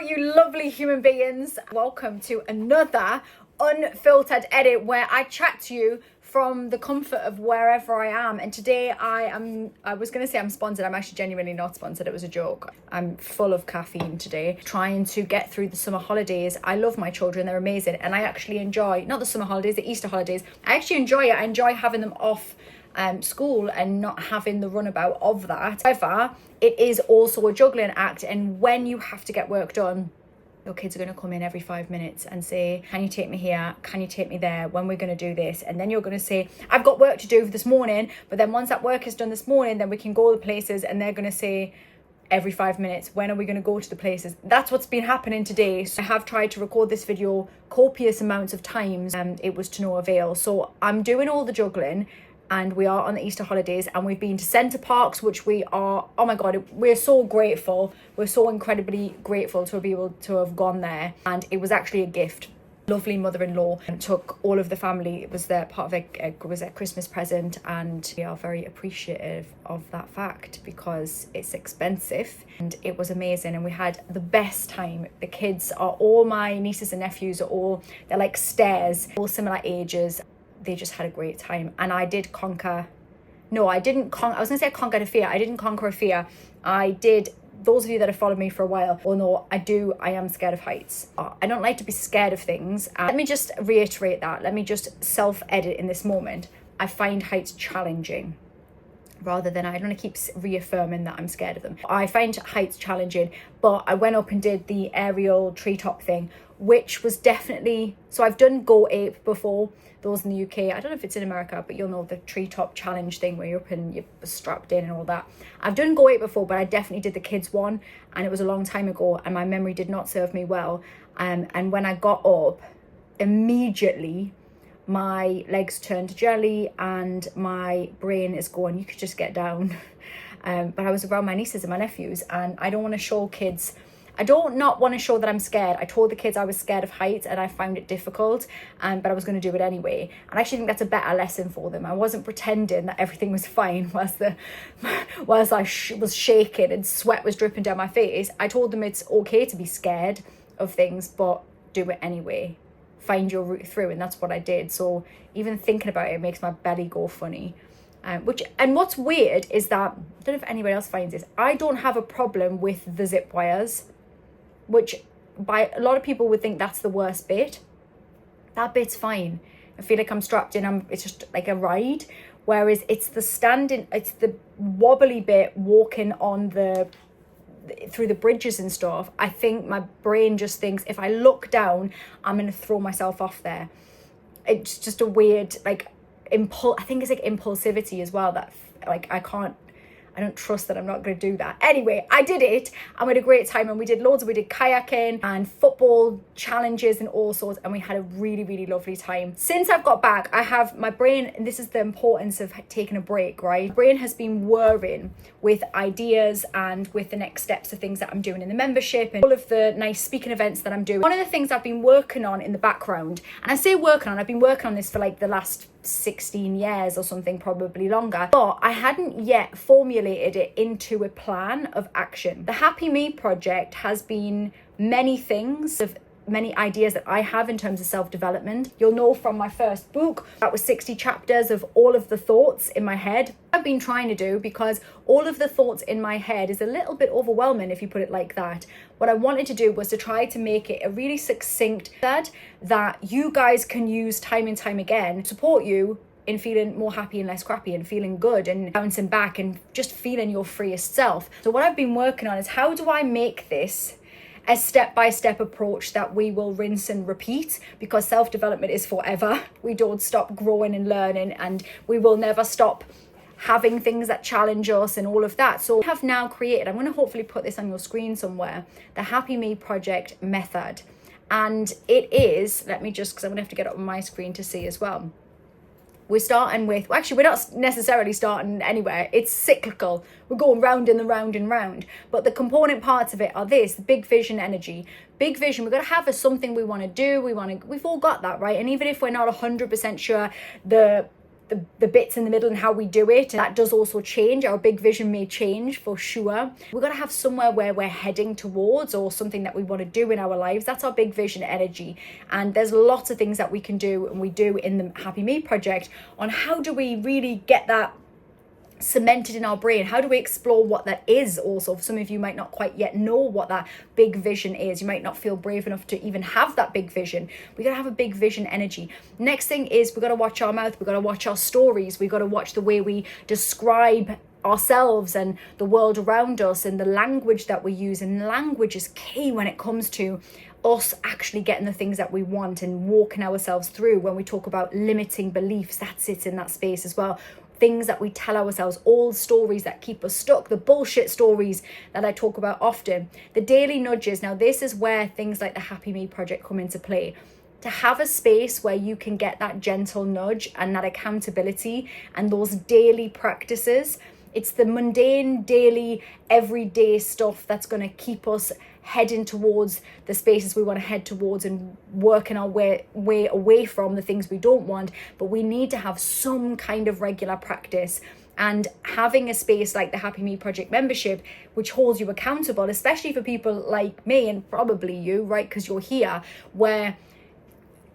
you lovely human beings. Welcome to another unfiltered edit where I chat to you from the comfort of wherever I am. And today I was going to say I'm sponsored. I'm actually genuinely not sponsored. It was a joke. I'm full of caffeine today, trying to get through the summer holidays. I love my children. They're amazing. And I actually enjoy, not the summer holidays, the Easter holidays. I actually enjoy it. I enjoy having them off school and not having the runabout of that. However, it is also a juggling act, and when you have to get work done, your kids are going to come in every 5 minutes and say, can you take me here, can you take me there, when we're going to do this? And then you're going to say, I've got work to do for this morning, but then once that work is done this morning, then we can go to the places. And they're going to say every 5 minutes, when are we going to go to the places? That's what's been happening today. So I have tried to record this video copious amounts of times, and it was to no avail. So I'm doing all the juggling, and we are on the Easter holidays, and we've been to Center Parcs, which we are, oh my God, we're so grateful. We're so incredibly grateful to be able to have gone there. And it was actually a gift. Lovely mother-in-law took all of the family. It was their part of it was a Christmas present, and we are very appreciative of that fact because it's expensive. And it was amazing, and we had the best time. The kids are all, my nieces and nephews are all, they're like stairs, all similar ages. They just had a great time. And I did conquer, no, I didn't I was gonna say I conquered a fear. I didn't conquer a fear. I did. Those of you that have followed me for a while will know I am scared of heights. I don't like to be scared of things. Let me just reiterate that. Let me just self-edit in this moment. I find heights challenging, rather than I don't want to keep reaffirming that I'm scared of them. I find heights challenging, but I went up and did the aerial treetop thing, which was definitely, so I've done Go Ape before, those in the UK. I don't know if it's in America, but you'll know the treetop challenge thing where you're up and you're strapped in and all that. I've done Go Ape before, but I definitely did the kids one, and it was a long time ago, and my memory did not serve me well. And when I got up, immediately my legs turned to jelly and my brain is going, you could just get down. But I was around my nieces and my nephews, and I don't want to show kids, I don't not want to show that I'm scared. I told the kids I was scared of heights and I found it difficult, but I was going to do it anyway. And I actually think that's a better lesson for them. I wasn't pretending that everything was fine whilst I was shaking and sweat was dripping down my face. I told them it's okay to be scared of things, but do it anyway. Find your route through, and that's what I did. So even thinking about it makes my belly go funny. And what's weird is that, I don't know if anybody else finds this, I don't have a problem with the zip wires, which by a lot of people would think that's the worst bit. That bit's fine. I feel like I'm strapped in, it's just like a ride. Whereas it's the standing, it's the wobbly bit walking on through the bridges and stuff. I think my brain just thinks if I look down, I'm going to throw myself off there. It's just a weird, like, I think it's like impulsivity as well, that like I don't trust that I'm not going to do that. Anyway, I did it, and we had a great time, and we did kayaking and football challenges and all sorts, and we had a really, really lovely time. Since I've got back, I have my brain, and this is the importance of taking a break, right? My brain has been whirring with ideas and with the next steps of things that I'm doing in the membership and all of the nice speaking events that I'm doing. One of the things I've been working on in the background, and I say working on, I've been working on this for like the last 16 years or something, probably longer, but I hadn't yet formulated it into a plan of action. The Happy Me project has been many things, of many ideas that I have in terms of self-development. You'll know from my first book, that was 60 chapters of all of the thoughts in my head. I've been trying to do, because all of the thoughts in my head is a little bit overwhelming if you put it like that. What I wanted to do was to try to make it a really succinct that you guys can use time and time again to support you in feeling more happy and less crappy and feeling good and bouncing back and just feeling your freest self. So what I've been working on is, how do I make this a step-by-step approach that we will rinse and repeat, because self-development is forever. We don't stop growing and learning, and we will never stop having things that challenge us and all of that. So I have now created, I'm going to hopefully put this on your screen somewhere, the Happy Me Project method. And it is, let me just, because I'm going to have to get it up on my screen to see as well. We're starting with, well, actually, we're not necessarily starting anywhere. It's cyclical. We're going round and round and round. But the component parts of it are this: big vision energy. Big vision, we've got to have something we want to do. We've all got that, right? And even if we're not 100% sure the the bits in the middle and how we do it. And that does also change. Our big vision may change for sure. We've got to have somewhere where we're heading towards, or something that we want to do in our lives. That's our big vision energy. And there's lots of things that we can do, and we do in the Happy Me Project, on how do we really get that cemented in our brain. How do we explore what that is? Also, some of you might not quite yet know what that big vision is. You might not feel brave enough to even have that big vision. We got to have a big vision energy. Next thing is, we got to watch our mouth. We got to watch our stories. We got to watch the way we describe ourselves and the world around us, and the language that we use. And language is key when it comes to us actually getting the things that we want and walking ourselves through. When we talk about limiting beliefs, that sits in that space as well. Things that we tell ourselves, old stories that keep us stuck, the bullshit stories that I talk about often, the daily nudges. Now, this is where things like the Happy Me Project come into play. To have a space where you can get that gentle nudge and that accountability and those daily practices. It's the mundane, daily, everyday stuff that's going to keep us heading towards the spaces we want to head towards, and working our way away from the things we don't want. But we need to have some kind of regular practice. And having a space like the Happy Me Project membership, which holds you accountable, especially for people like me and probably you, right? Because you're here, where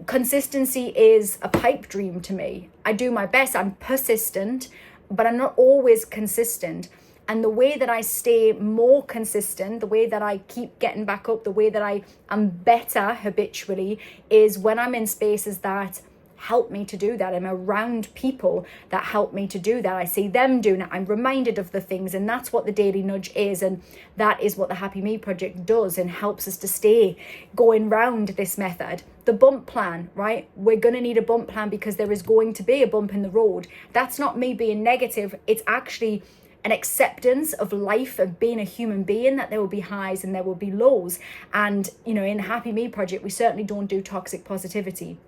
consistency is a pipe dream to me. I do my best. I'm persistent, but I'm not always consistent. And the way that I stay more consistent, the way that I keep getting back up, the way that I am better habitually, is when I'm in spaces that help me to do that. I'm around people that help me to do that. I see them doing it. I'm reminded of the things, and that's what the daily nudge is. And that is what the Happy Me Project does, and helps us to stay going round this method. The bump plan, right? We're going to need a bump plan, because there is going to be a bump in the road. That's not me being negative. It's actually an acceptance of life, of being a human being, that there will be highs and there will be lows. And, in the Happy Me Project, we certainly don't do toxic positivity.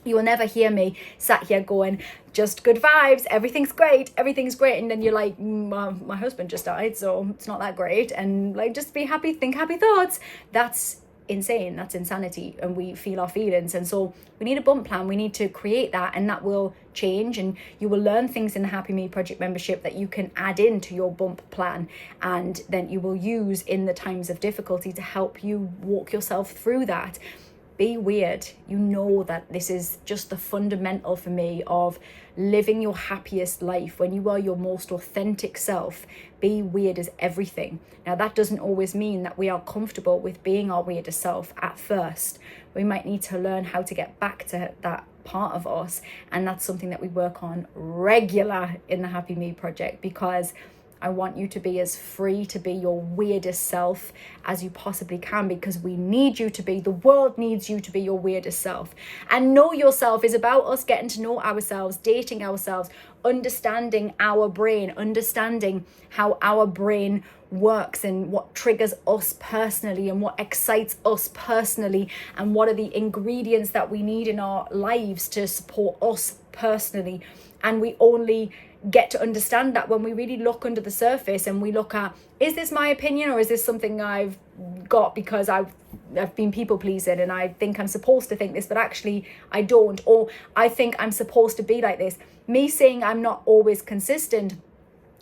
You will never hear me sat here going, just good vibes, everything's great. And then you're like, my husband just died, so it's not that great. And like, just be happy, think happy thoughts. That's insane. That's insanity. And we feel our feelings. And so we need a bump plan. We need to create that, and that will change. And you will learn things in the Happy Me Project membership that you can add into your bump plan, and then you will use in the times of difficulty to help you walk yourself through that. Be weird. You know that this is just the fundamental for me of living your happiest life. When you are your most authentic self, be weird is everything. Now, that doesn't always mean that we are comfortable with being our weirdest self at first. We might need to learn how to get back to that part of us. And that's something that we work on regular in the Happy Me Project, because I want you to be as free to be your weirdest self as you possibly can, because we need you to be. The world needs you to be your weirdest self. And know yourself is about us getting to know ourselves, dating ourselves, understanding our brain, understanding how our brain works, and what triggers us personally, and what excites us personally, and what are the ingredients that we need in our lives to support us personally. And we only get to understand that when we really look under the surface, and we look at, is this my opinion, or is this something I've got because I've been people pleasing and I think I'm supposed to think this, but actually I don't, or I think I'm supposed to be like this. Me saying I'm not always consistent,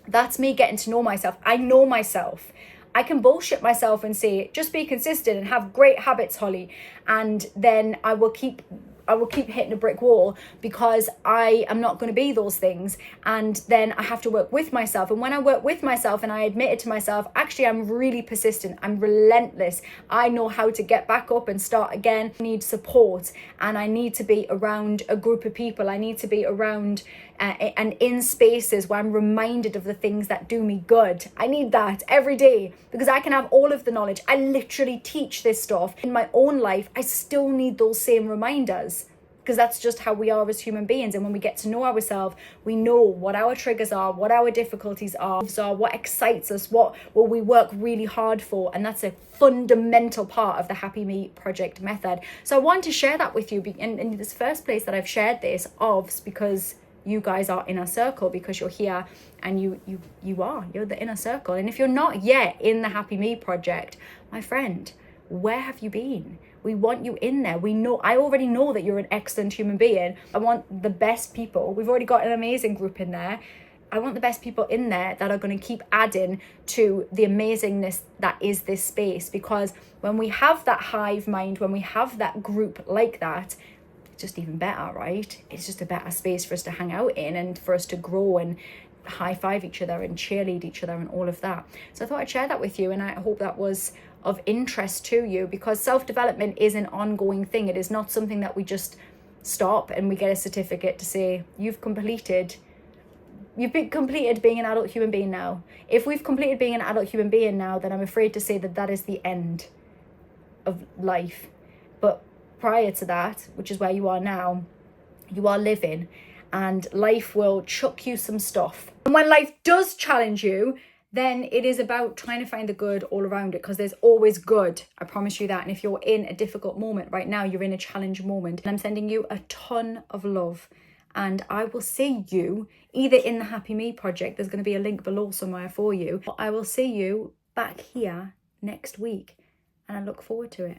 that's me getting to know myself. I know myself. I can bullshit myself and say, just be consistent and have great habits, Holly. And then I will keep hitting a brick wall, because I am not going to be those things. And then I have to work with myself. And when I work with myself and I admit it to myself, actually, I'm really persistent. I'm relentless. I know how to get back up and start again. I need support, and I need to be around a group of people. I need to be around and in spaces where I'm reminded of the things that do me good. I need that every day, because I can have all of the knowledge. I literally teach this stuff in my own life. I still need those same reminders, because that's just how we are as human beings. And when we get to know ourselves, we know what our triggers are, what our difficulties are, what excites us, what will we work really hard for. And that's a fundamental part of the Happy Me Project method. So I wanted to share that with you in this first place that I've shared this of, because you guys are inner circle, because you're here and you're the inner circle. And if you're not yet in the Happy Me Project, my friend, where have you been? We want you in there. I already know that you're an excellent human being. I want the best people. We've already got an amazing group in there. I want the best people in there that are going to keep adding to the amazingness that is this space. Because when we have that hive mind, when we have that group like that, it's just even better, right? It's just a better space for us to hang out in and for us to grow and high five each other and cheerlead each other and all of that. So I thought I'd share that with you, and I hope that was of interest to you, because self-development is an ongoing thing. It is not something that we just stop and we get a certificate to say you've completed being an adult human being now. If we've completed being an adult human being now, then I'm afraid to say that is the end of life. But prior to that, which is where you are now, you are living, and life will chuck you some stuff. And when life does challenge you, then it is about trying to find the good all around it, because there's always good. I promise you that. And if you're in a difficult moment right now, you're in a challenge moment, and I'm sending you a ton of love. And I will see you either in the Happy Me project. There's going to be a link below somewhere for you. Or I will see you back here next week. And I look forward to it.